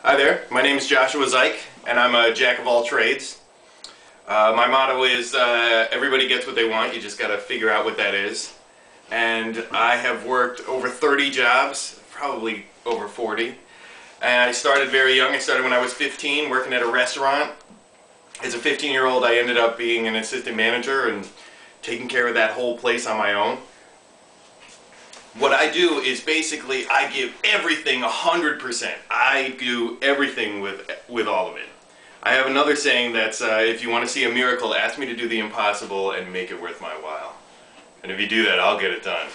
Hi there, my name is Joshua Zike, and I'm a jack of all trades. My motto is everybody gets what they want, you just gotta figure out what that is. And I have worked over 30 jobs, probably over 40. And I started very young. I started when I was 15 working at a restaurant. As a 15-year-old I ended up being an assistant manager and taking care of that whole place on my own. What I do is basically I give everything 100%. I do everything with all of it. I have another saying that's if you want to see a miracle, ask me to do the impossible and make it worth my while. And if you do that, I'll get it done.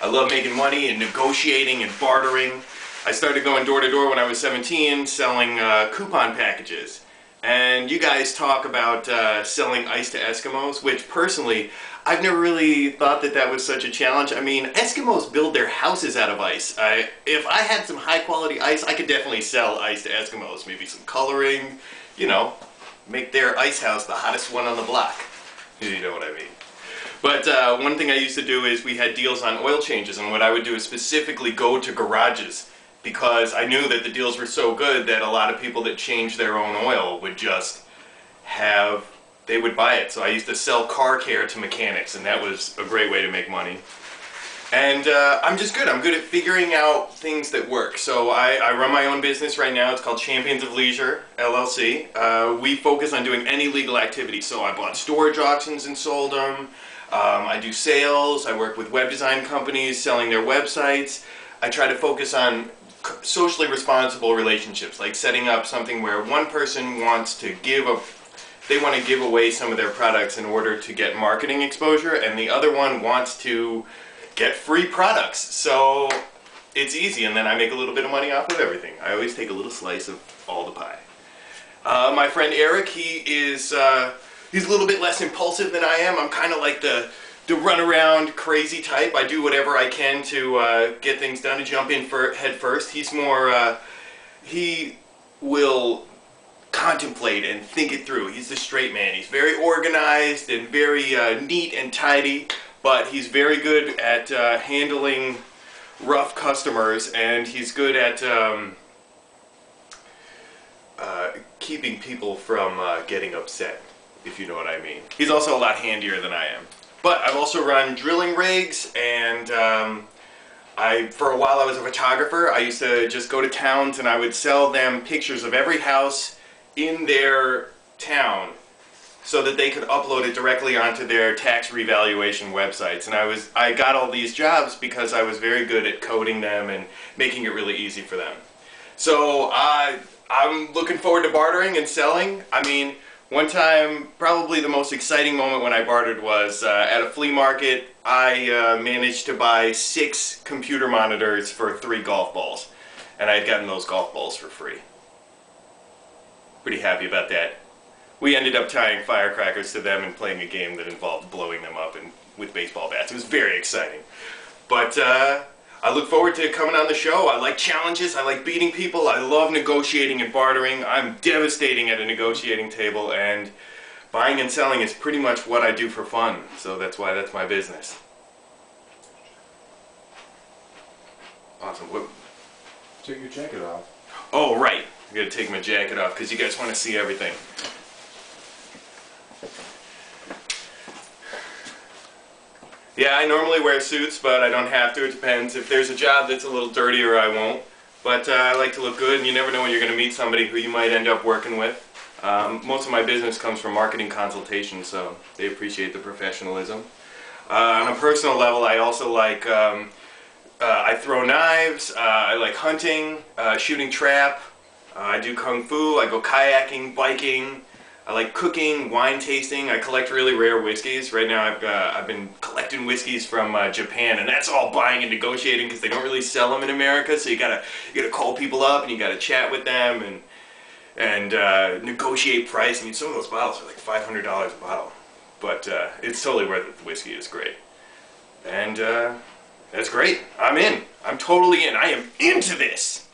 I love making money and negotiating and bartering. I started going door to door when I was 17 selling coupon packages. And you guys talk about selling ice to Eskimos, which personally, I've never really thought that that was such a challenge. I mean, Eskimos build their houses out of ice. If I had some high quality ice, I could definitely sell ice to Eskimos. Maybe some coloring, you know, make their ice house the hottest one on the block. You know what I mean. But one thing I used to do is we had deals on oil changes, and what I would do is specifically go to garages, because I knew that the deals were so good that a lot of people that changed their own oil would just they would buy it. So I used to sell car care to mechanics, and that was a great way to make money. And I'm just good. I'm good at figuring out things that work. So I run my own business right now. It's called Champions of Leisure, LLC. We focus on doing any legal activity. So I bought storage auctions and sold them. I do sales. I work with web design companies selling their websites. I try to focus on socially responsible relationships, like setting up something where one person wants to give away some of their products in order to get marketing exposure, and the other one wants to get free products. So it's easy, and then I make a little bit of money off of everything. I always take a little slice of all the pie. My friend Eric, he's a little bit less impulsive than I am. I'm kind of like the run around crazy type. I do whatever I can to get things done, to jump in head first. He's more, he will contemplate and think it through. He's the straight man. He's very organized and very neat and tidy, but he's very good at handling rough customers, and he's good at keeping people from getting upset, if you know what I mean. He's also a lot handier than I am. But I've also run drilling rigs, and for a while I was a photographer. I used to just go to towns and I would sell them pictures of every house in their town so that they could upload it directly onto their tax revaluation websites. And I got all these jobs because I was very good at coding them and making it really easy for them. So I'm looking forward to bartering and selling. I mean, one time, probably the most exciting moment when I bartered was at a flea market. I managed to buy 6 computer monitors for 3 golf balls, and I had gotten those golf balls for free. Pretty happy about that. We ended up tying firecrackers to them and playing a game that involved blowing them up with baseball bats. It was very exciting. But I look forward to coming on the show. I like challenges. I like beating people. I love negotiating and bartering. I'm devastating at a negotiating table, and buying and selling is pretty much what I do for fun. So that's why that's my business. Awesome. Take your jacket off. Oh, right. I gotta take my jacket off because you guys want to see everything. Yeah, I normally wear suits, but I don't have to. It depends. If there's a job that's a little dirtier, I won't. But I like to look good, and you never know when you're going to meet somebody who you might end up working with. Most of my business comes from marketing consultation, so they appreciate the professionalism. On a personal level, I also like, I throw knives, I like hunting, shooting trap, I do kung fu, I go kayaking, biking. I like cooking, wine tasting. I collect really rare whiskeys. Right now I've been collecting whiskeys from Japan, and that's all buying and negotiating because they don't really sell them in America. So you gotta call people up and you gotta chat with them and negotiate price. I mean, some of those bottles are like $500 a bottle, but it's totally worth it. The whiskey is great, and that's great. I'm in. I'm totally in. I am into this.